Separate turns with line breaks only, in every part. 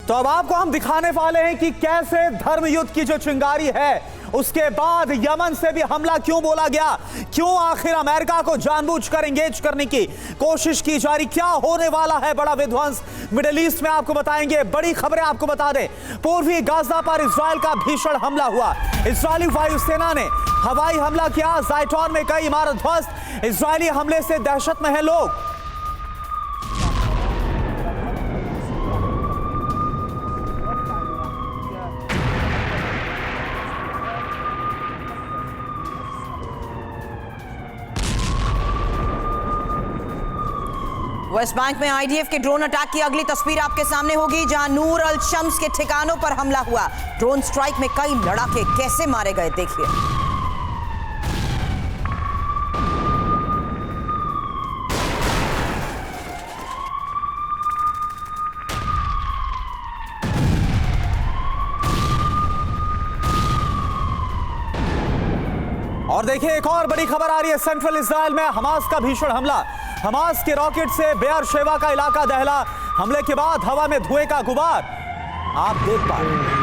तो अब आपको हम दिखाने वाले हैं कि कैसे धर्म युद्ध की जो चिंगारी है उसके बाद यमन से भी हमला क्यों बोला गया, क्यों आखिर अमेरिका को जानबूझकर एंगेज करने की कोशिश की जा रही, क्या होने वाला है बड़ा विध्वंस मिडिल ईस्ट में आपको बताएंगे। बड़ी खबरें आपको बता दें, पूर्वी गाजा पर इजराइल का भीषण हमला हुआ। इजरायली वायुसेना ने हवाई हमला किया, ज़ायटून में कई इमारत ध्वस्त। इजरायली हमले से दहशत में है लोग।
वेस्ट बैंक में आईडीएफ के ड्रोन अटैक की अगली तस्वीर आपके सामने होगी, जहां नूर अल शम्स के ठिकानों पर हमला हुआ। ड्रोन स्ट्राइक में कई लड़ाके कैसे मारे गए देखिए।
और देखिए एक और बड़ी खबर आ रही है, सेंट्रल इजराइल में हमास का भीषण हमला। हमास के रॉकेट से बेयर शेवा का इलाका दहला। हमले के बाद हवा में धुएं का गुबार आप देख पा रहे हैं।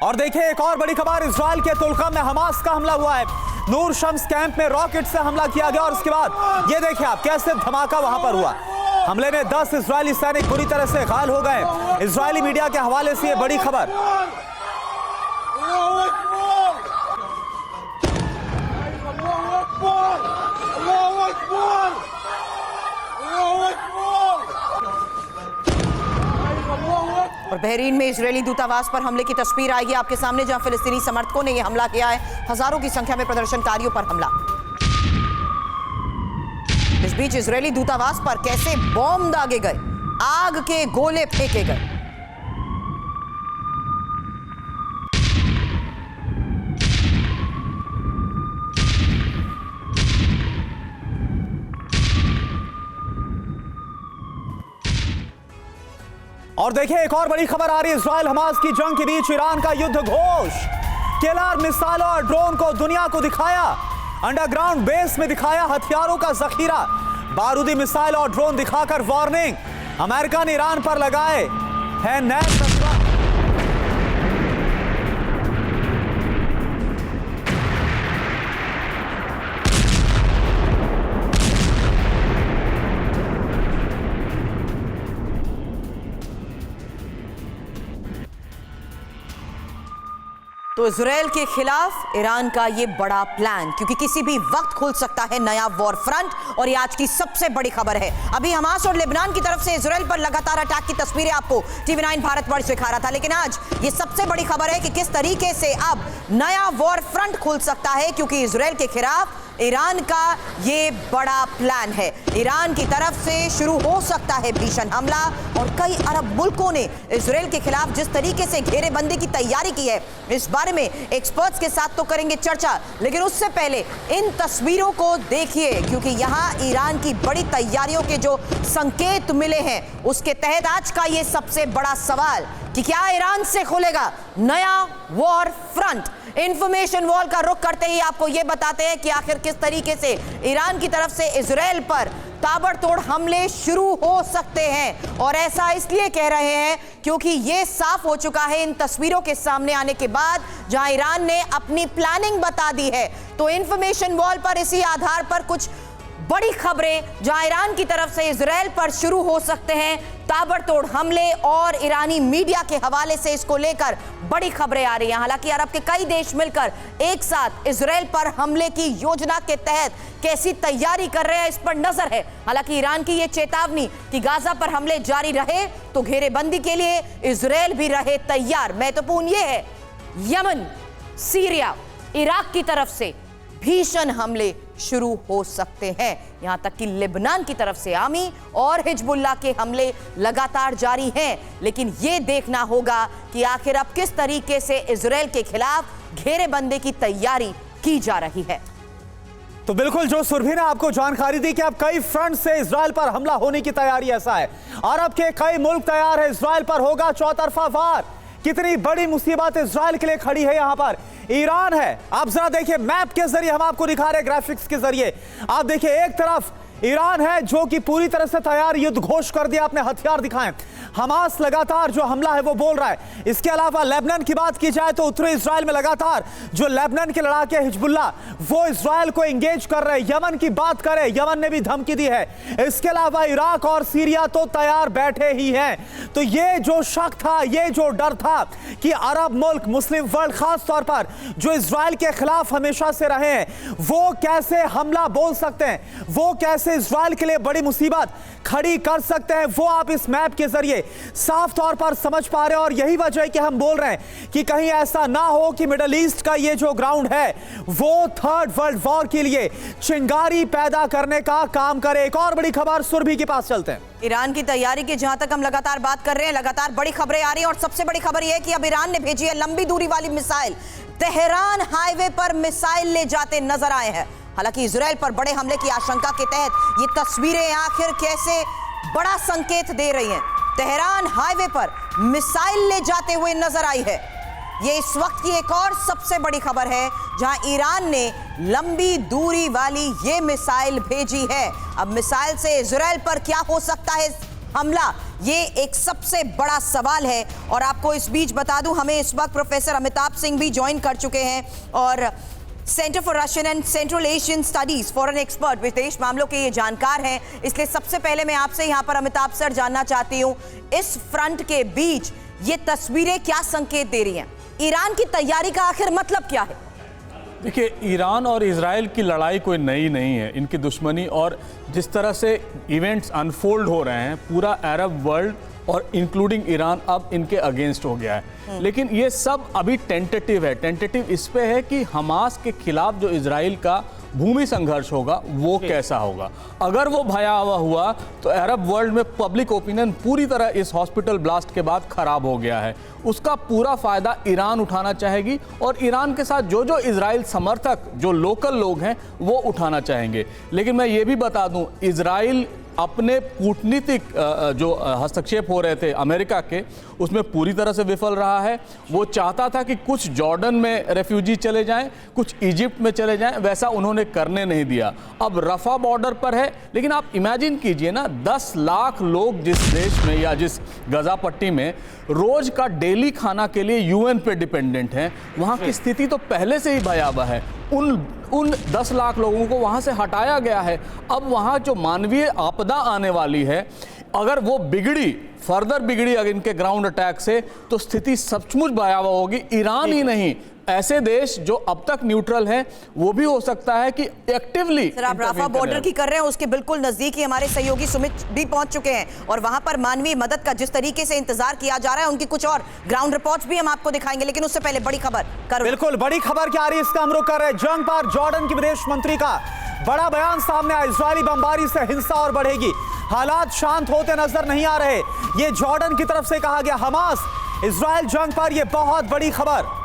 और देखिए एक और बड़ी खबर, इजराइल के तुलकम में हमास का हमला हुआ है। नूर शम्स कैंप में रॉकेट से हमला किया गया और उसके बाद ये देखिए आप कैसे धमाका वहां पर हुआ। हमले में 10 इजरायली सैनिक बुरी तरह से घायल हो गए। इजरायली मीडिया के हवाले से ये बड़ी खबर।
और बहरीन में इजरायली दूतावास पर हमले की तस्वीर आएगी आपके सामने, जहां फिलिस्तीनी समर्थकों ने यह हमला किया है। हजारों की संख्या में प्रदर्शनकारियों पर हमला। इस बीच इजरायली दूतावास पर कैसे बॉम्ब दागे गए, आग के गोले फेंके गए।
और देखिए एक और बड़ी खबर आ रही है, इजराइल हमास की जंग के बीच ईरान का युद्ध घोष। किलर मिसाइलों और ड्रोन को दुनिया को दिखाया, अंडरग्राउंड बेस में दिखाया हथियारों का जखीरा। बारूदी मिसाइल और ड्रोन दिखाकर वार्निंग, अमेरिका ने ईरान पर लगाए हैं नए शस्त्र।
तो इजराइल के खिलाफ ईरान का ये बड़ा प्लान, क्योंकि किसी भी वक्त खुल सकता है नया वॉर फ्रंट। और ये आज की सबसे बड़ी खबर है। अभी हमास और लेबनान की तरफ से इजराइल पर लगातार अटैक की तस्वीरें आपको TV9 भारतवर्ष दिखा रहा था, लेकिन आज ये सबसे बड़ी खबर है कि किस तरीके से अब नया वॉर फ्रंट खुल सकता है, क्योंकि इजराइल के खिलाफ ईरान का ये बड़ा प्लान है। ईरान की तरफ से शुरू हो सकता है भीषण हमला। और कई अरब मुल्कों ने इजराइल के खिलाफ जिस तरीके से घेरेबंदी की तैयारी की है, इस बारे में एक्सपर्ट्स के साथ तो करेंगे चर्चा, लेकिन उससे पहले इन तस्वीरों को देखिए, क्योंकि यहाँ ईरान की बड़ी तैयारियों के जो संकेत मिले हैं, उसके तहत आज का ये सबसे बड़ा सवाल कि क्या ईरान से खुलेगा नया वॉर फ्रंट। इंफॉर्मेशन वॉल का रुख करते ही आपको यह बताते हैं कि आखिर किस तरीके से ईरान की तरफ से इजराइल पर ताबड़तोड़ हमले शुरू हो सकते हैं। और ऐसा इसलिए कह रहे हैं क्योंकि यह साफ हो चुका है इन तस्वीरों के सामने आने के बाद, जहां ईरान ने अपनी प्लानिंग बता दी है। तो इंफॉर्मेशन वॉल पर इसी आधार पर कुछ बड़ी खबरें, जहां ईरान की तरफ से इजराइल पर शुरू हो सकते हैं ताबड़तोड़ हमले, और ईरानी मीडिया के हवाले से इसको लेकर बड़ी खबरें आ रही हैं। हालांकि अरब के कई देश मिलकर एक साथ इजराइल पर हमले की योजना के तहत कैसी तैयारी कर रहे हैं, इस पर नजर है। हालांकि ईरान की यह चेतावनी कि गाजा पर हमले जारी रहे तो घेरेबंदी के लिए इजराइल भी रहे तैयार। महत्वपूर्ण यह है, यमन, सीरिया, इराक की तरफ से भीषण हमले शुरू हो सकते हैं। यहां तक कि लेबनान की तरफ से आर्मी और हिजबुल्लाह के हमले लगातार जारी हैं। लेकिन यह देखना होगा कि आखिर अब किस तरीके से इजराइल के खिलाफ घेरेबंदी की तैयारी की जा रही है।
तो बिल्कुल जो सुरभि ने आपको जानकारी दी कि अब कई फ्रंट से इजराइल पर हमला होने की तैयारी, ऐसा है अरब के कई मुल्क तैयार है, इजराइल पर होगा चौतरफा वार। कितनी बड़ी मुसीबत इजराइल के लिए खड़ी है यहां पर ईरान है। आप जरा देखिए, मैप के जरिए हम आपको दिखा रहे हैं, ग्राफिक्स के जरिए आप देखिए, एक तरफ ईरान है जो कि पूरी तरह से तैयार, युद्ध घोषित कर दिया, अपने हथियार दिखाएं। हमास लगातार जो हमला है वो बोल रहा है। इसके अलावा लेबनान की बात की जाए तो उत्तरी इजराइल में लगातार जो लेबनान के लड़ाके हिजबुल्लाह वो इजराइल को एंगेज कर रहे हैं। यमन की बात करें, यमन ने भी धमकी दी है। इसके अलावा इराक और सीरिया तो तैयार बैठे ही हैं। तो ये जो शक था, ये जो डर था कि अरब मुल्क, मुस्लिम वर्ल्ड खास तौर पर जो इजराइल के खिलाफ हमेशा से रहे हैं, वो कैसे हमला बोल सकते हैं, वो कैसे इजराइल के लिए बड़ी मुसीबत खड़ी कर सकते हैं, वो आप इस मैप के जरिए साफ तौर पर समझ पा रहे हैं। और यही वजह है कि हम बोल रहे हैं कि कहीं ऐसा ना हो कि मिडिल ईस्ट का ये जो ग्राउंड है वो थर्ड वर्ल्ड वॉर के लिए चिंगारी पैदा करने का काम करे। एक और बड़ी खबर, सुरभि के पास चलते हैं।
ईरान की तैयारी की जहां तक हम लगातार बात कर रहे हैं, लगातार बड़ी खबरें आ रही हैं और सबसे बड़ी खबर यह है कि अब ईरान ने भेजी है लंबी दूरी वाली मिसाइल। तेहरान हाईवे पर मिसाइल ले जाते नजर आए हैं। हालांकि इजराइल पर बड़े हमले की आशंका के तहत ये तस्वीरें आखिर कैसे बड़ा संकेत दे रही हैं। तेहरान हाईवे पर मिसाइल ले जाते हुए नजर आई है। ये इस वक्त की एक और सबसे बड़ी खबर है जहां ईरान ने लंबी दूरी वाली ये मिसाइल भेजी है। अब मिसाइल से इजराइल पर क्या हो सकता है हमला, ये एक सबसे बड़ा सवाल है। और आपको इस बीच बता दूं, हमें इस वक्त प्रोफेसर अमिताभ सिंह भी ज्वाइन कर चुके हैं और centre for Russian and central Asian studies foreign expert, विदेश मामलों के ये जानकार हैं। इसलिए सबसे पहले मैं आपसे यहां पर अमिताभ सर जानना चाहती हूं, इस फ्रंट के बीच ये तस्वीरें क्या संकेत दे रही हैं? ईरान की तैयारी का आखिर मतलब क्या है?
देखिए, ईरान और इजराइल की लड़ाई कोई नई नहीं है। इनकी दुश्मनी और जिस तरह से इवेंट्स अनफोल्ड हो रहे हैं, पूरा अरब वर्ल्ड और इंक्लूडिंग ईरान अब इनके अगेंस्ट हो गया है। लेकिन ये सब अभी टेंटेटिव है। टेंटेटिव इस पे है कि हमास के खिलाफ जो इजराइल का भूमि संघर्ष होगा वो कैसा होगा। अगर वो भयावह हुआ तो अरब वर्ल्ड में पब्लिक ओपिनियन पूरी तरह इस हॉस्पिटल ब्लास्ट के बाद खराब हो गया है। उसका पूरा फायदा ईरान उठाना चाहेगी और ईरान के साथ जो जो इजराइल समर्थक, जो लोकल लोग हैं, वो उठाना चाहेंगे। लेकिन मैं ये भी बता दूं, इजराइल अपने कूटनीतिक जो हस्तक्षेप हो रहे थे अमेरिका के, उसमें पूरी तरह से विफल रहा है। वो चाहता था कि कुछ जॉर्डन में रेफ्यूजी चले जाएं, कुछ इजिप्ट में चले जाएं, वैसा उन्होंने करने नहीं दिया। अब रफा बॉर्डर पर है, लेकिन आप इमेजिन कीजिए ना, 10 लाख लोग जिस देश में या जिस गजा पट्टी में रोज का डेली खाना के लिए यूएन पे डिपेंडेंट हैं, वहाँ की स्थिति तो पहले से ही भयावह है। उन 10 लाख लोगों को वहाँ से हटाया गया है। अब वहाँ जो मानवीय आपदा आने वाली है, अगर वो बिगड़ी, फर्दर बिगड़ी अगर इनके ग्राउंड अटैक से, तो स्थिति सचमुच भयावह होगी। ईरान ही नहीं, ऐसे देश जो अब तक न्यूट्रल हैं, वो भी हो सकता है कि एक्टिवली।
सर, आप राफा बॉर्डर की कर रहे हैं, उसके बिल्कुल नजदीक ही हमारे सहयोगी सुमित भी पहुंच चुके हैं और वहां पर मानवीय मदद का जिस तरीके से इंतजार किया जा रहा है, उनकी कुछ और ग्राउंड रिपोर्ट्स भी हम आपको दिखाएंगे। लेकिन उससे पहले बड़ी खबर करो।
बिल्कुल बड़ी खबर क्या आ रही है, इसका हम रुख कर रहे हैं। जंग पर जॉर्डन के विदेश मंत्री का बड़ा बयान सामने आया। इजरायली बमबारी से हिंसा और बढ़ेगी, हालात शांत होते नजर नहीं आ रहे, ये जॉर्डन की तरफ से कहा गया। हमास इजराइल जंग पर यह बहुत बड़ी खबर।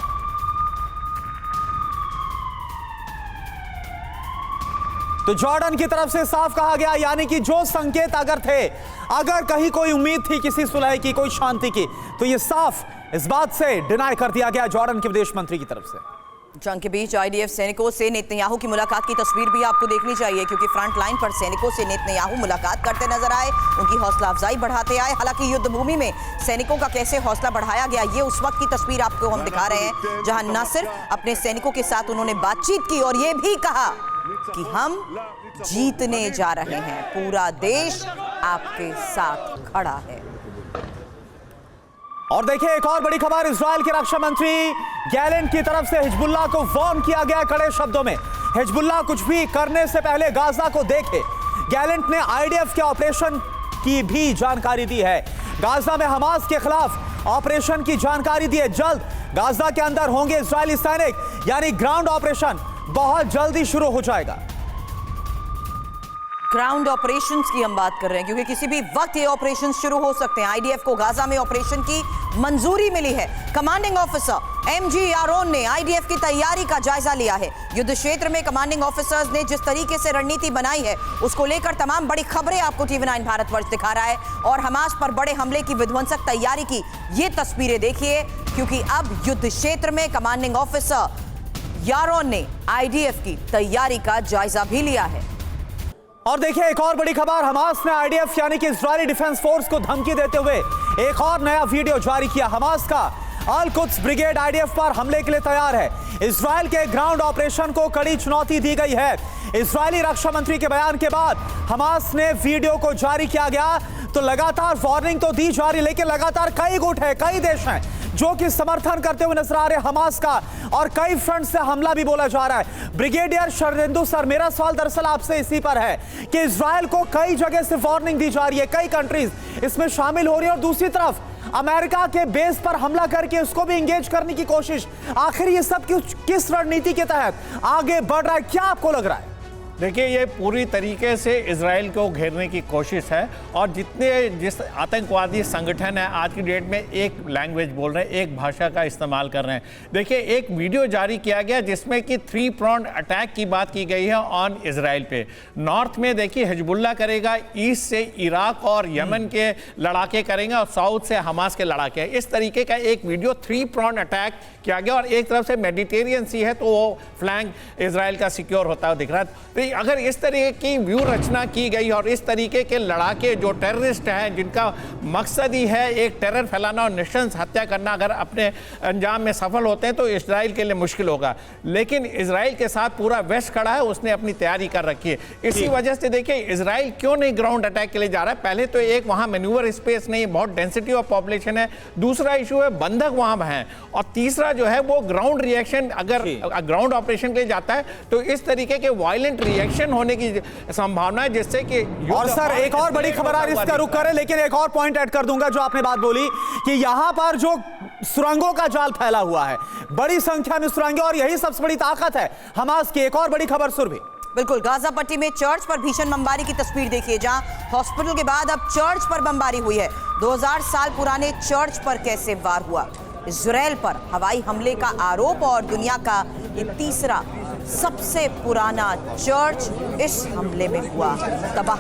तो जॉर्डन की तरफ से साफ कहा गया, यानी कि जो संकेत अगर थे, अगर कहीं कोई उम्मीद थी किसी सुलह की, कोई शांति की, तो ये साफ इस बात से डिनाई कर दिया गया जॉर्डन के विदेश मंत्री की तरफ से।
जंग के बीच आईडीएफ सैनिकों से नेतन्याहू की मुलाकात की तस्वीर भी आपको देखनी चाहिए, क्योंकि फ्रंट लाइन पर सैनिकों से नेतन्याहू मुलाकात करते नजर आए, उनकी हौसला अफजाई बढ़ाते आए। हालांकि युद्ध भूमि में सैनिकों का कैसे हौसला बढ़ाया गया, ये उस वक्त की तस्वीर आपको हम दिखा रहे हैं, जहां न सिर्फ अपने सैनिकों के साथ उन्होंने बातचीत की और ये भी कहा कि हम जीतने जा रहे हैं, पूरा देश आपके साथ खड़ा है।
और देखिए, एक और बड़ी खबर, इजराइल के रक्षा मंत्री गैलेंट की तरफ से हिजबुल्लाह को वार्न किया गया कड़े शब्दों में। हिजबुल्लाह कुछ भी करने से पहले गाजा को देखे। गैलेंट ने आईडीएफ के ऑपरेशन की भी जानकारी दी है। गाजा में हमास के खिलाफ ऑपरेशन की जानकारी दी है। जल्द गाजा के अंदर होंगे इजरायली सैनिक, यानी ग्राउंड ऑपरेशन बहुत जल्दी शुरू हो जाएगा।
ग्राउंड ऑपरेशंस की हम बात कर रहे हैं, क्योंकि किसी भी वक्त ये ऑपरेशंस शुरू हो सकते हैं। आईडीएफ को गाजा में ऑपरेशन की मंजूरी मिली है। कमांडिंग ऑफिसर MG यारोन ने आईडीएफ की तैयारी का जायजा लिया है। युद्ध क्षेत्र में कमांडिंग ऑफिसर्स ने जिस तरीके से रणनीति बनाई है उसको लेकर तमाम बड़ी खबरें आपको TV9 भारतवर्ष दिखा रहा है। और हमास पर बड़े हमले की विध्वंसक तैयारी की ये तस्वीरें देखिए, क्योंकि अब युद्ध क्षेत्र में कमांडिंग ऑफिसर यारोन ने आईडीएफ की तैयारी का जायजा भी लिया है।
और देखिए एक और बड़ी खबर, हमास ने आईडीएफ यानी कि इजरायली डिफेंस फोर्स को धमकी देते हुए एक और नया वीडियो जारी किया। हमास का अल कुद्स ब्रिगेड आईडीएफ पर हमले के लिए तैयार है। इजरायल के ग्राउंड ऑपरेशन को कड़ी चुनौती दी गई है। इजरायली रक्षा मंत्री के बयान के बाद हमास ने वीडियो को जारी किया गया तो लगातार वार्निंग तो दी जा रही, लेकिन लगातार कई गुट है, कई देश हैं जो कि समर्थन करते हुए नजर आ रहे हमास का, और कई फ्रंट से हमला भी बोला जा रहा है। ब्रिगेडियर शरदेंदु सर, मेरा सवाल दरअसल आपसे इसी पर है कि इजरायल को कई जगह से वार्निंग दी जा रही है, कई कंट्रीज इसमें शामिल हो रही है, और दूसरी तरफ अमेरिका के बेस पर हमला करके उसको भी इंगेज करने की कोशिश। आखिर ये सब किस रणनीति के तहत आगे बढ़ रहा है, क्या आपको लग रहा है?
देखिए, ये पूरी तरीके से इजराइल को घेरने की कोशिश है, और जिस आतंकवादी संगठन है आज की डेट में एक लैंग्वेज बोल रहे हैं, एक भाषा का इस्तेमाल कर रहे हैं। देखिए, एक वीडियो जारी किया गया जिसमें कि 3 pronged अटैक की बात की गई है ऑन इजराइल पे। नॉर्थ में देखिए हिजबुल्ला करेगा, ईस्ट से इराक और यमन के लड़ाके करेंगे, और साउथ से हमास के लड़ाके। इस तरीके का एक वीडियो 3 pronged अटैक किया गया, और एक तरफ से मेडिटेरियन सी है तो वो फ्लैंक इजराइल का सिक्योर होता हुआ दिख रहा है। अगर इस तरीके की व्यू रचना की गई और इस तरीके के लड़ाके जो टेररिस्ट हैं जिनका मकसद ही है एक टेरर फैलाना और निशंस हत्या करना, अगर अपने अंजाम में सफल होते हैं तो इजराइल के लिए मुश्किल होगा। लेकिन इजराइल के साथ पूरा वेस्ट खड़ा है, उसने अपनी तैयारी कर रखी है। इसी वजह से देखिए इजराइल क्यों नहीं ग्राउंड अटैक के लिए जा रहा है। पहले तो एक वहाँ मैन्यूवर स्पेस नहीं, बहुत डेंसिटी ऑफ पॉपुलेशन है। दूसरा इशू है बंधक वहाँ हैं, और तीसरा जो है वो ग्राउंड रिएक्शन, अगर ग्राउंड ऑपरेशन के लिए जाता है तो इस तरीके के वायलेंट रिएक्शन होने की संभावना है, जिससे कि।
और सर एक और बड़ी खबर आज इसका रुख करें, लेकिन एक और पॉइंट ऐड कर दूंगा जो आपने बात बोली कि यहां पर जो सुरंगों का जाल फैला हुआ है, बड़ी संख्या में सुरंगें, और यही सबसे बड़ी ताकत है हमास की। एक और बड़ी खबर सुरभि,
बिल्कुल, गाजा पट्टी में चर्च पर भीषण बमबारी की तस्वीर देखिए, जहां हॉस्पिटल के बाद अब चर्च पर बमबारी हुई है। 2000 साल पुराने चर्च पर कैसे वार हुआ, इजरायल पर हवाई हमले का आरोप, और दुनिया का ये तीसरा सबसे पुराना चर्च इस हमले में हुआ तबाह।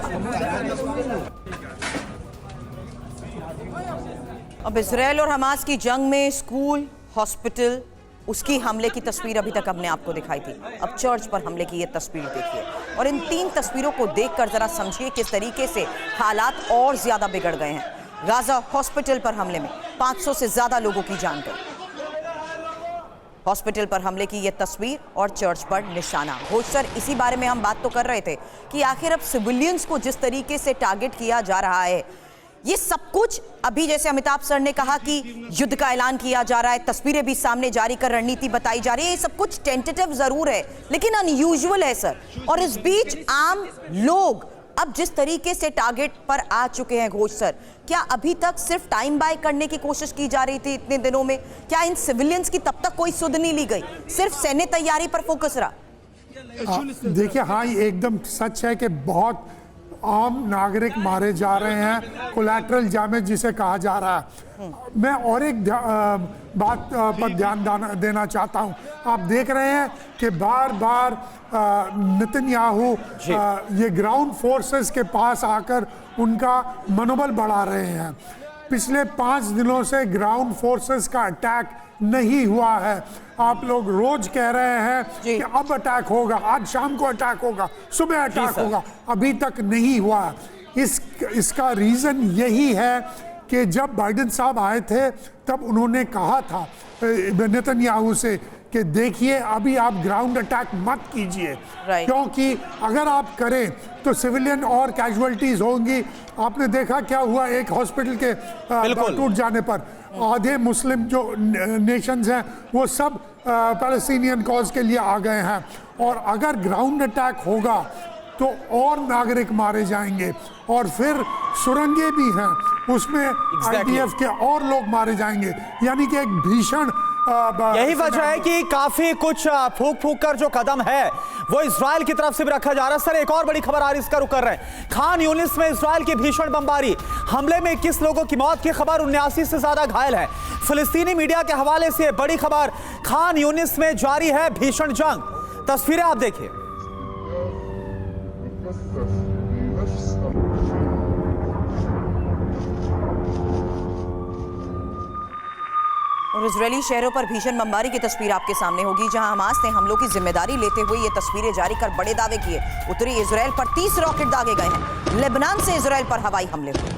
अब इजरायल और हमास की जंग में स्कूल, हॉस्पिटल, उसकी हमले की तस्वीर अभी तक हमने आपको दिखाई थी। अब चर्च पर हमले की ये तस्वीर देखिए, और इन 3 तस्वीरों को देखकर जरा समझिए किस तरीके से हालात और ज्यादा बिगड़ गए हैं। गाजा हॉस्पिटल पर हमले में 500 से ज्यादा लोगों की जान गई। हॉस्पिटल पर हमले की यह तस्वीर और चर्च पर निशाना। घोष सर, इसी बारे में हम बात तो कर रहे थे कि आखिर अब सिविलियंस को जिस तरीके से टारगेट किया जा रहा है, ये सब कुछ अभी जैसे अमिताभ सर ने कहा कि युद्ध का ऐलान किया जा रहा है, तस्वीरें भी सामने जारी कर रणनीति बताई जा रही है, ये सब कुछ टेंटेटिव जरूर है लेकिन अनयूजुअल है सर। और इस बीच आम लोग अब जिस तरीके से टारगेट पर आ चुके हैं घोष सर, क्या अभी तक सिर्फ टाइम बाय करने की कोशिश की जा रही थी इतने दिनों में? क्या इन सिविलियंस की तब तक कोई सुध नहीं ली गई, सिर्फ सैन्य तैयारी पर फोकस रहा?
देखिए, हाँ, ये एकदम सच है कि बहुत आम नागरिक मारे जा रहे हैं, कोलैटरल डैमेज जिसे कहा जा रहा है। मैं और एक बात पर ध्यान देना चाहता हूं। आप देख रहे हैं कि बार बार नेतन्याहू ये ग्राउंड फोर्सेस के पास आकर उनका मनोबल बढ़ा रहे हैं। पिछले 5 दिनों से ग्राउंड फोर्सेस का अटैक नहीं हुआ है। आप लोग रोज कह रहे हैं कि अब अटैक होगा, आज शाम को अटैक होगा, सुबह अटैक होगा, अभी तक नहीं हुआ। इसका रीजन यही है कि जब बाइडेन साहब आए थे तब उन्होंने कहा था नेतन्याहू से कि देखिए अभी आप ग्राउंड अटैक मत कीजिए, क्योंकि अगर आप करें तो सिविलियन और कैजुअलिटीज होंगी। आपने देखा क्या हुआ एक हॉस्पिटल के टूट जाने पर। आधे मुस्लिम जो नेशंस हैं वो सब पैलेस्टीनियन कॉज के लिए आ गए हैं, और अगर ग्राउंड अटैक होगा तो और नागरिक मारे जाएंगे, और फिर सुरंगें भी हैं उसमें आईडीएफ के और लोग मारे जाएंगे। यानी कि एक भीषण
यही वजह है कि काफी कुछ फूक फूक कर जो कदम है वो इजराइल की तरफ से भी रखा जा रहा है। सर, एक और बड़ी खबर आ रही है, इसका रुख कर रहे हैं। खान यूनिस में इजराइल की भीषण बमबारी, हमले में 21 लोगों की मौत की खबर, 79 से ज्यादा घायल हैं। फिलिस्तीनी मीडिया के हवाले से बड़ी खबर, खान यूनिस में जारी है भीषण जंग। तस्वीरें आप देखिए।
और इजरायली शहरों पर भीषण बमबारी की तस्वीर आपके सामने होगी, जहां हमास ने हमलों की जिम्मेदारी लेते हुए ये तस्वीरें जारी कर बड़े दावे किए। उत्तरी इजराइल पर 30 रॉकेट दागे गए हैं। लेबनान से इजराइल पर हवाई हमले हुए।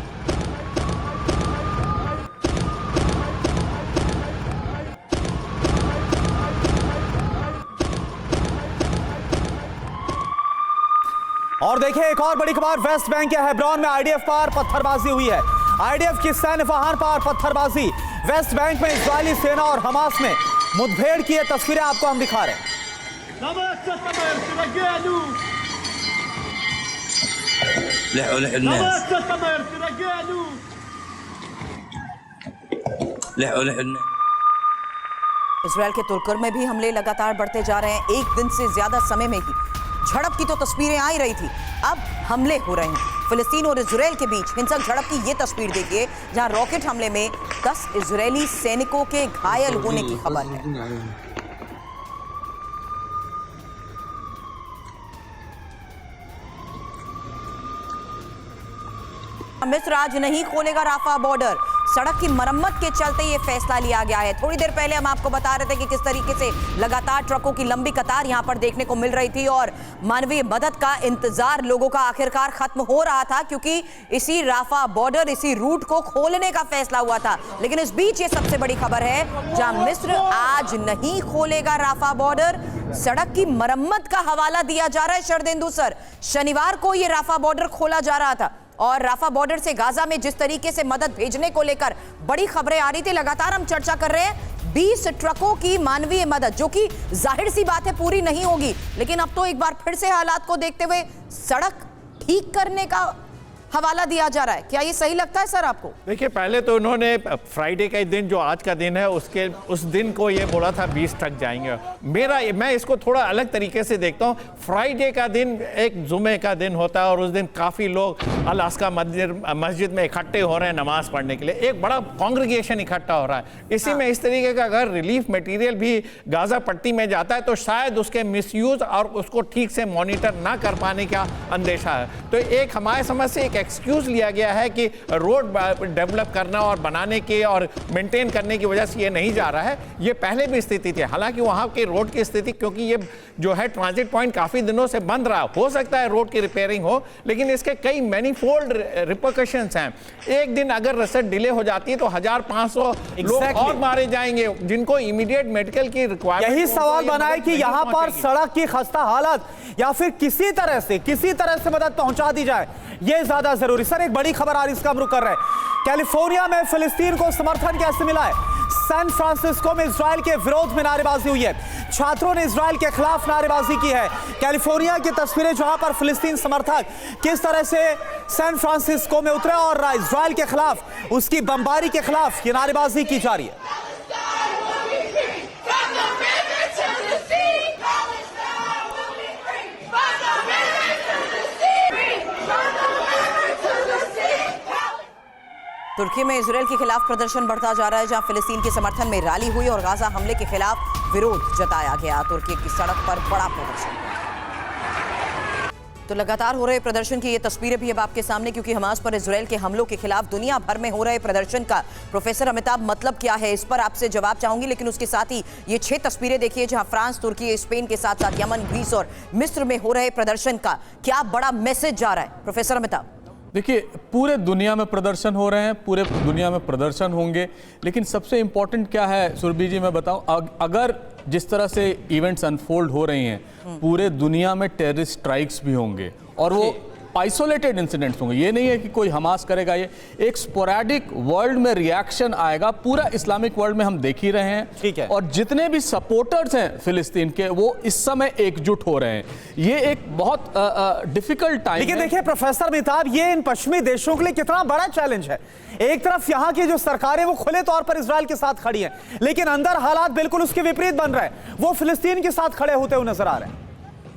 और देखिए एक और बड़ी खबर, वेस्ट बैंक के हेब्रोन में आईडीएफ पर पत्थरबाजी हुई है। आईडीएफ की सैन्य वाहन पर पत्थरबाजी। वेस्ट बैंक में इजरायली सेना और हमास में मुठभेड़ की ये तस्वीरें आपको हम दिखा रहे हैं।
इजरायल के तुर्क में भी हमले लगातार बढ़ते जा रहे हैं। एक दिन से ज्यादा समय में ही झड़प की तो तस्वीरें आ ही रही थी, अब हमले हो रहे हैं। फिलिस्तीन और इजरायल के बीच हिंसक झड़प की ये तस्वीर देखिए, जहां रॉकेट हमले में 10 इजरायली सैनिकों के घायल होने की खबर है। मिस्र आज नहीं खोलेगा राफा बॉर्डर, सड़क की मरम्मत के चलते ये फैसला लिया गया है। थोड़ी देर पहले हम आपको बता रहे थे कि किस तरीके से लगातार ट्रकों की लंबी कतार यहां पर देखने को मिल रही थी और मानवीय मदद का इंतजार लोगों का आखिरकार खत्म हो रहा था, क्योंकि इसी राफा बॉर्डर, इसी रूट को खोलने का फैसला हुआ था। लेकिन इस बीच ये सबसे बड़ी खबर है, जहां मिस्र आज नहीं खोलेगा राफा बॉर्डर, सड़क की मरम्मत का हवाला दिया जा रहा है। शरदेंदु सर, शनिवार को ये राफा बॉर्डर खोला जा रहा था और राफा बॉर्डर से गाजा में जिस तरीके से मदद भेजने को लेकर बड़ी खबरें आ रही थी, लगातार हम चर्चा कर रहे हैं 20 ट्रकों की मानवीय मदद, जो कि जाहिर सी बात है पूरी नहीं होगी, लेकिन अब तो एक बार फिर से हालात को देखते हुए सड़क ठीक करने का हवाला दिया जा रहा है। क्या ये सही लगता है सर आपको?
देखिए, पहले तो उन्होंने फ्राइडे का दिन, जो आज का दिन है, उस दिन को ये बोला था 20 ट्रक जाएंगे। मैं इसको थोड़ा अलग तरीके से देखता हूँ। फ्राइडे का दिन एक जुमे का दिन होता है और उस दिन काफ़ी लोग अल अक्सा मस्जिद में इकट्ठे हो रहे हैं नमाज पढ़ने के लिए, एक बड़ा कॉन्ग्रीगेशन इकट्ठा हो रहा है। इसी में इस तरीके का अगर रिलीफ मटेरियल भी गाजा पट्टी में जाता है तो शायद उसके मिसयूज और उसको ठीक से मॉनिटर ना कर पाने का अंदेशा है। तो एक हमारे समझ से एक एक्सक्यूज लिया गया है कि रोड डेवलप करना और बनाने के और मेंटेन करने की वजह से ये नहीं जा रहा है। ये पहले भी स्थिति थी, हालांकि वहाँ के रोड की स्थिति, क्योंकि ये जो है ट्रांजिट पॉइंट काफ़ी दिनों से बंद रहा, हो सकता है रोड की रिपेयरिंग हो, लेकिन इसके कई मैनीफोल्ड रिपरकशंस हैं। एक दिन अगर रसद डिले हो जाती है तो 1500 लोग और मारे जाएंगे जिनको इमीडिएट मेडिकल की रिक्वायरमेंट।
यही सवाल बना है कि यहाँ पर सड़क की खस्ता हालत या फिर किसी तरह से मदद पहुंचा दी जाए, ये ज्यादा जरूरी। सर, एक बड़ी खबर आ रही है, इसका हम रुख कर रहे हैं। कैलिफोर्निया में फिलिस्तीन को समर्थन कैसे मिला है? सैन फ्रांसिस्को में इजराइल के विरोध में नारेबाजी हुई है, छात्रों ने इजराइल के खिलाफ नारेबाजी की है। कैलिफोर्निया की तस्वीरें, जहां पर फिलिस्तीन समर्थक किस तरह से सैन फ्रांसिस्को में उतरे और इजराइल के खिलाफ, उसकी बमबारी के खिलाफ ये नारेबाजी की जा रही है।
तुर्की में इजरायल के खिलाफ प्रदर्शन बढ़ता जा रहा है, जहां फिलिस्तीन के समर्थन में रैली हुई और गाजा हमले के खिलाफ विरोध जताया गया। तुर्की की सड़क पर बड़ा प्रदर्शन। तो लगातार हो रहे प्रदर्शन की ये तस्वीरें भी अब आपके सामने, क्योंकि हमास पर इजरायल के हमलों के खिलाफ दुनिया भर में हो रहे प्रदर्शन का प्रोफेसर अमिताभ मतलब क्या है, इस पर आपसे जवाब चाहूंगी। लेकिन उसके साथ ही ये 6 तस्वीरें देखिए, जहां फ्रांस, तुर्की, स्पेन के साथ साथ यमन, ग्रीस और मिस्र में हो रहे प्रदर्शन का क्या बड़ा मैसेज जा रहा है प्रोफेसर अमिताभ?
देखिए, पूरे दुनिया में प्रदर्शन हो रहे हैं, पूरे दुनिया में प्रदर्शन होंगे, लेकिन सबसे इंपॉर्टेंट क्या है सुरभि जी, मैं बताऊं, अगर जिस तरह से इवेंट्स अनफोल्ड हो रही हैं, पूरे दुनिया में टेररिस्ट स्ट्राइक्स भी होंगे आइसोलेटेड इंसिडेंट्स होंगे, ये नहीं है कि कोई हमास करेगा, ये एक स्पोरेडिक वर्ल्ड में रिएक्शन आएगा। पूरा इस्लामिक वर्ल्ड में हम देख ही रहे हैं।
ठीक है।
और जितने भी सपोर्टर्स हैं फिलिस्तीन के, वो इस समय एकजुट हो रहे हैं। ये एक बहुत डिफिकल्ट टाइम
लेकिन
है।
देखिए प्रोफेसर मेहताब, ये इन पश्चिमी देशों के लिए कितना बड़ा चैलेंज है। एक तरफ यहाँ की जो सरकारें वो खुले तौर पर इजराइल के साथ खड़ी हैं, लेकिन अंदर हालात बिल्कुल उसके विपरीत बन रहे हैं। वो फिलिस्तीन के साथ खड़े होते हुए नजर आ रहे हैं।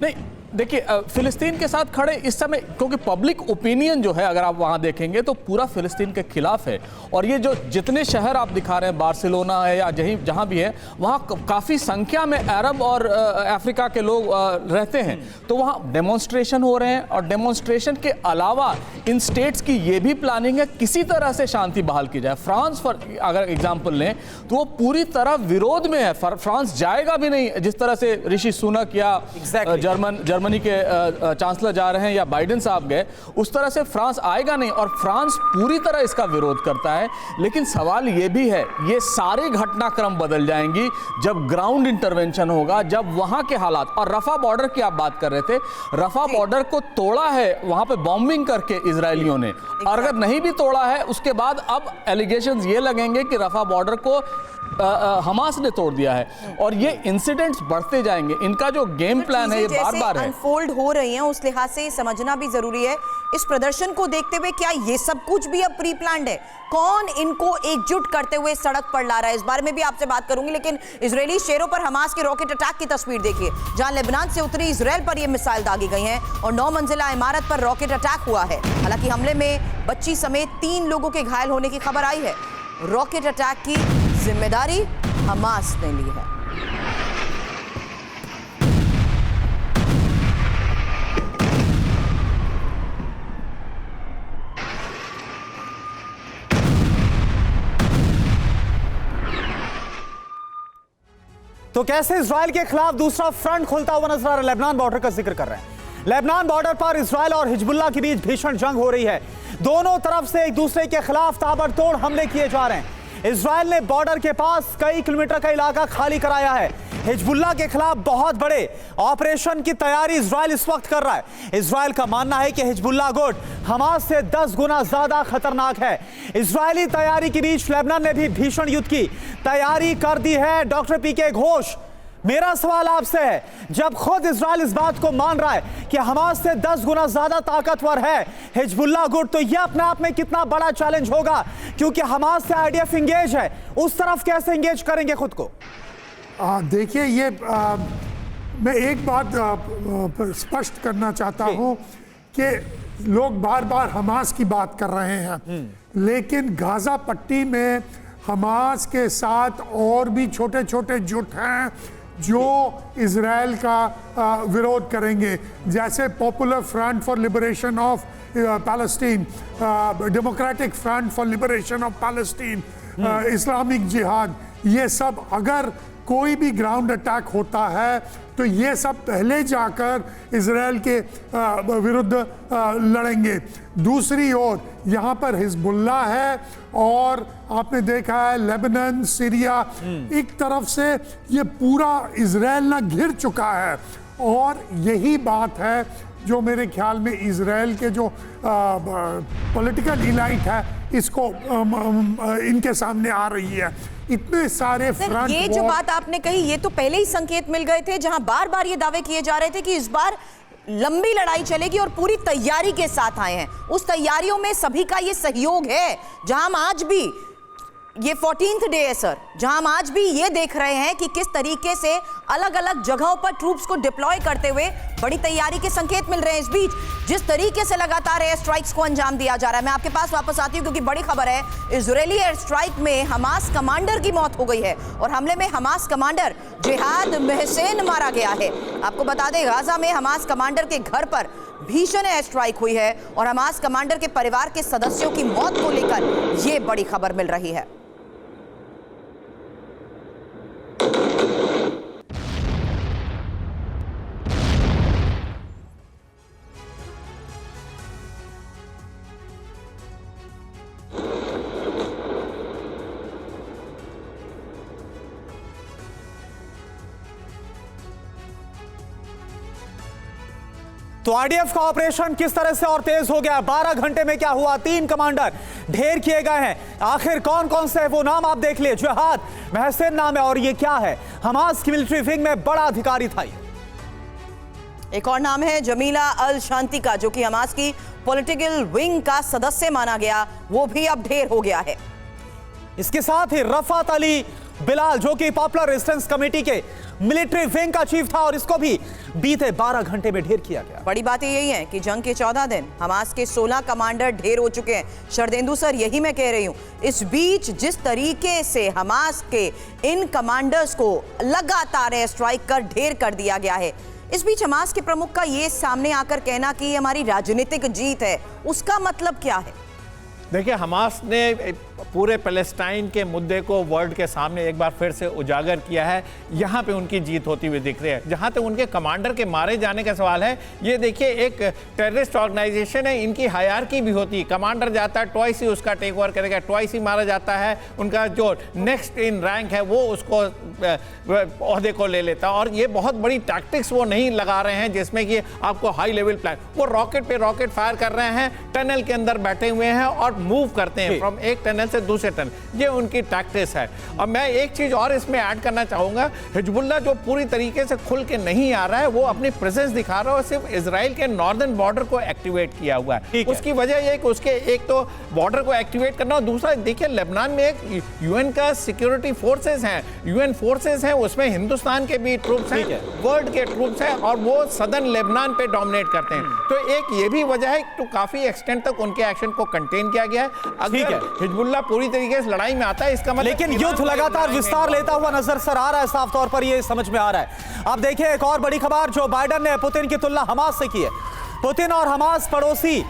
नहीं, देखिए फिलिस्तीन के साथ खड़े इस समय, क्योंकि पब्लिक ओपिनियन जो है अगर आप वहां देखेंगे तो पूरा फिलिस्तीन के खिलाफ है। और ये जो जितने शहर आप दिखा रहे हैं, बार्सिलोना है या जहां भी है, वहां काफ़ी संख्या में अरब और अफ्रीका के लोग रहते हैं। तो वहां डेमोन्स्ट्रेशन हो रहे हैं। और डेमोन्स्ट्रेशन के अलावा इन स्टेट्स की ये भी प्लानिंग है किसी तरह से शांति बहाल की जाए। फ्रांस अगर एग्जाम्पल लें तो वो पूरी तरह विरोध में है। फ्रांस जाएगा भी नहीं, जिस तरह से ऋषि सुनक या जर्मनी के चांसलर जा रहे हैं या बाइडेन साहब गए, उस तरह से फ्रांस आएगा नहीं। और फ्रांस पूरी तरह इसका विरोध करता है। लेकिन सवाल ये भी है, ये सारे घटनाक्रम बदल जाएंगी जब ग्राउंड इंटरवेंशन होगा, जब वहां के हालात। और रफा बॉर्डर की आप बात कर रहे थे, रफा बॉर्डर को तोड़ा है वहां पे बॉम्बिंग करके इजरायलियों ने। और अगर नहीं भी तोड़ा है, उसके बाद अब एलिगेशंस ये लगेंगे कि रफा बॉर्डर को हमास ने तोड़ दिया है। और ये इंसिडेंट्स बढ़ते जाएंगे। इनका जो गेम प्लान है ये बार-बार है,
अनफोल्ड हो रही हैं, उस लिहाज से समझना भी जरूरी है। इस प्रदर्शन को देखते हुए क्या ये सब कुछ भी अब प्री प्लान्ड है? कौन इनको एकजुट करते हुए सड़क पर ला रहा है? इस बारे में भी आपसे बात करूंगी। लेकिन इजरायली शेरों पर हमास के रॉकेट अटैक की तस्वीर देखिए, जहां लेबनान से उतरी इजराइल पर ये मिसाइल दागी गई हैं और 9 मंजिला इमारत पर रॉकेट अटैक हुआ है। हालांकि हमले में बच्ची समेत 3 लोगों के घायल होने की खबर आई है। रॉकेट अटैक की जिम्मेदारी हमास ने ली है।
तो कैसे इजराइल के खिलाफ दूसरा फ्रंट खुलता हुआ नजर आ रहा है? लेबनान बॉर्डर का जिक्र कर रहे हैं। लेबनान बॉर्डर पर इजराइल और हिजबुल्लाह के बीच भीषण जंग हो रही है। दोनों तरफ से एक दूसरे के खिलाफ ताबड़तोड़ हमले किए जा रहे हैं। इजराइल ने बॉर्डर के पास कई किलोमीटर का इलाका खाली कराया है। हिजबुल्लाह के खिलाफ बहुत बड़े ऑपरेशन की तैयारी इजराइल इस वक्त कर रहा है। इजराइल का मानना है कि हिजबुल्लाह गुट हमास से 10 गुना ज्यादा खतरनाक है। इजरायली तैयारी के बीच लेबनान ने भी भीषण युद्ध की तैयारी कर दी है। डॉक्टर पीके घोष, मेरा सवाल आपसे है, जब खुद इजराइल इस बात को मान रहा है कि हमास से 10 गुना ज्यादा ताकतवर है हिजबुल्लाह गुट, तो यह अपने आप में कितना बड़ा चैलेंज होगा? क्योंकि हमास से आईडीएफ इंगेज है, उस तरफ कैसे इंगेज करेंगे खुद को?
देखिए, ये मैं एक बात स्पष्ट करना चाहता हूं कि लोग बार बार हमास की बात कर रहे हैं, लेकिन गाजा पट्टी में हमास के साथ और भी छोटे छोटे जुट हैं जो इजराइल का विरोध करेंगे, जैसे popular front for liberation of Palestine, democratic front for liberation of Palestine, Islamic जिहाद। ये सब अगर कोई भी ग्राउंड अटैक होता है तो ये सब पहले जाकर इजराइल के विरुद्ध लड़ेंगे। दूसरी ओर यहाँ पर हिजबुल्लाह है और आपने देखा है लेबनान, सीरिया, एक तरफ से ये पूरा इजराइल ना घिर चुका है। और यही बात है जो मेरे ख्याल में इजराइल के जो पॉलिटिकल इलाइट है इसको इनके सामने आ रही है। इतने सारे फ्रंट,
ये जो बात आपने कही, ये तो पहले ही संकेत मिल गए थे, जहां बार बार ये दावे किए जा रहे थे कि इस बार लंबी लड़ाई चलेगी और पूरी तैयारी के साथ आए हैं। उस तैयारियों में सभी का ये सहयोग है, जहां हम आज भी, ये 14th डे है सर, जहां हम आज भी ये देख रहे हैं कि किस तरीके से अलग अलग जगहों पर ट्रूप्स को डिप्लॉय करते हुए बड़ी तैयारी के संकेत मिल रहे हैं। इस बीच जिस तरीके से लगातार एयर स्ट्राइक्स को अंजाम दिया जा रहा है, मैं आपके पास वापस आती हूं क्योंकि बड़ी खबर है, इजरायली एयर स्ट्राइक में हमास कमांडर की मौत हो गई है और हमले में हमास कमांडर जिहाद महसेन मारा गया है। आपको बता दें, गाजा में हमास कमांडर के घर पर भीषण एयर स्ट्राइक हुई है और हमास कमांडर के परिवार के सदस्यों की मौत को लेकर यह बड़ी खबर मिल रही है।
तो आईडीएफ का ऑपरेशन किस तरह से और तेज हो गया? 12 घंटे में क्या हुआ? 3 कमांडर ढेर किए गए हैं। आखिर कौन कौन से है वो नाम आप देख लिए। जिहाद महसिन नाम है और ये क्या है? हमास की मिलिट्री विंग में बड़ा अधिकारी था।
एक और नाम है जमीला अल शांति का, जो कि हमास की पॉलिटिकल विंग का सदस्य माना गया, वो भी अब ढेर हो गया है।
इसके साथ ही रफात अली बिलाल, जो कि पॉपुलर रेजिस्टेंस कमेटी के मिलिट्री विंग का चीफ था, और इसको भी बीते 12 घंटे में ढेर किया गया।
बड़ी बात यही है कि जंग के 14 दिन हमास के 16 कमांडर ढेर हो चुके हैं। शरदेंदु सर, यही मैं कह रही हूं। इस बीच जिस तरीके से हमास के इन कमांडर्स को लगातार एयर स्ट्राइक कर ढेर कर दिया गया है, इस बीच हमास के प्रमुख का ये सामने आकर कहना कि ये हमारी राजनीतिक जीत है, उसका मतलब क्या है?
देखिए, हमास ने पूरे पैलेस्टाइन के मुद्दे को वर्ल्ड के सामने एक बार फिर से उजागर किया है। यहाँ पे उनकी जीत होती हुई दिख रही है। जहाँ तक उनके कमांडर के मारे जाने का सवाल है, ये देखिए एक टेररिस्ट ऑर्गेनाइजेशन है, इनकी हायरार्की भी होती है। कमांडर जाता है, ट्वाइस ही उसका टेक ओवर करेगा, ट्वाइस ही मारा जाता है। उनका जो नेक्स्ट इन रैंक है वो उसको ओहदे को ले लेता है। और ये बहुत बड़ी टैक्टिक्स वो नहीं लगा रहे हैं जिसमें कि आपको हाई लेवल प्लान, वो रॉकेट पे रॉकेट फायर कर रहे हैं, टनल के अंदर बैठे हुए हैं और मूव करते हैं फ्रॉम एक टनल से दूसरे टनल। ये उनकी टैक्टिक्स है। और मैं एक चीज और इसमें ऐड करना चाहूंगा, हिजबुल्लाह जो पूरी तरीके से खुल के नहीं आ रहा है, वो अपनी प्रेजेंस दिखा रहा है और सिर्फ इजराइल के नॉर्दर्न बॉर्डर को एक्टिवेट किया हुआ है। उसकी वजह यह कि उसके एक तो बॉर्डर को एक्टिवेट करना, और दूसरा देखिए लेबनान में एक यूएन का सिक्योरिटी फोर्सेस हैं, यूएन फोर्सेस हैं, उसमें हिंदुस्तान के भी ट्रूप्स हैं, वर्ल्ड के ट्रूप्स हैं, और वो सदर्न लेबनान पे डोमिनेट करते हैं। तो एक ये भी वजह है, तो काफी एक्सटेंट तक उनके एक्शन को कंटेन किया गया है। अगर हिजबुल्लाह पूरी तरीके से लड़ाई में आता है, इसका मतलब
लेकिन युद्ध लगातार विस्तार लेता हुआ नजर सर आ रहा है, साफ तौर पर ये समझ में आ रहा है। अब देखिए एक और बड़ी खबर, जो बाइडेन ने पुतिन की तुलना हमास से की है। पुतिन और हमास पड़ोसी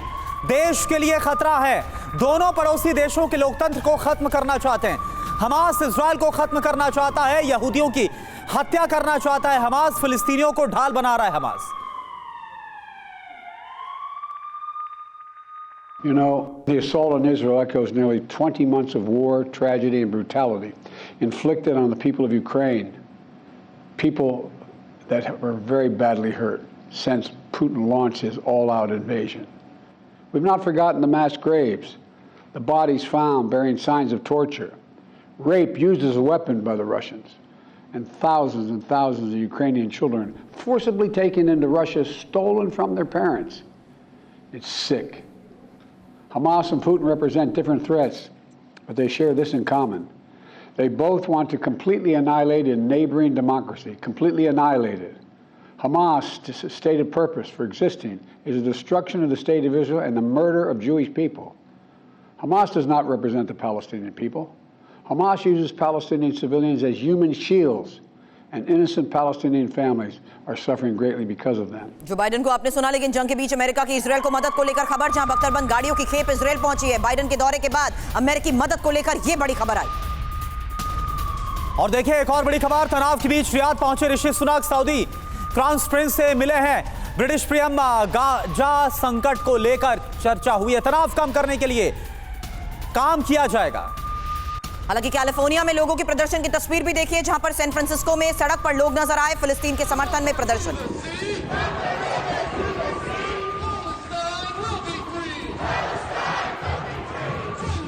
देश के लिए खतरा है। दोनों पड़ोसी देशों के लोकतंत्र को खत्म करना चाहते हैं। हमास इजराइल को खत्म करना चाहता है, यहूदियों की हत्या करना चाहता है। हमास फिलिस्तीनियों को ढाल बना रहा है। Hamas,
You know, the assault on Israel echoes nearly 20 months of war, tragedy, and brutality inflicted on the people of Ukraine, people that were very badly hurt since Putin launched his all-out invasion. We've not forgotten the mass graves, the bodies found bearing signs of torture, rape used as a weapon by the Russians, and thousands of Ukrainian children forcibly taken into Russia, stolen from their parents. It's sick. Hamas and Putin represent different threats, but they share this in common. They both want to completely annihilate a neighboring democracy, completely annihilate it. Hamas' stated purpose for existing is the destruction of the state of Israel and the murder of Jewish people. Hamas does not represent the Palestinian people. Hamas uses Palestinian civilians as human shields, and innocent Palestinian families are suffering greatly because of them.
Joe Biden को आपने सुना, लेकिन जंग के बीच America की Israel को मदद को लेकर खबर, जहां बख्तरबंद गाड़ियों की खेप इजराइल पहुंची है। बाइडेन के दौरे के बाद अमेरिकी मदद को लेकर यह बड़ी खबर आई।
और देखिए एक और बड़ी खबर, तनाव के बीच रियाद पहुंचे ऋषि सुनाक सऊदी क्राउन प्रिंस से मिले हैं। ब्रिटिश पीएम गाजा संकट को लेकर चर्चा हुई है। तनाव कम करने के लिए काम किया जाएगा।
हालांकि कैलिफोर्निया में लोगों के प्रदर्शन की तस्वीर भी देखिए, जहां पर सैन फ्रांसिस्को में सड़क पर लोग नजर आए, फिलिस्तीन के समर्थन में प्रदर्शन।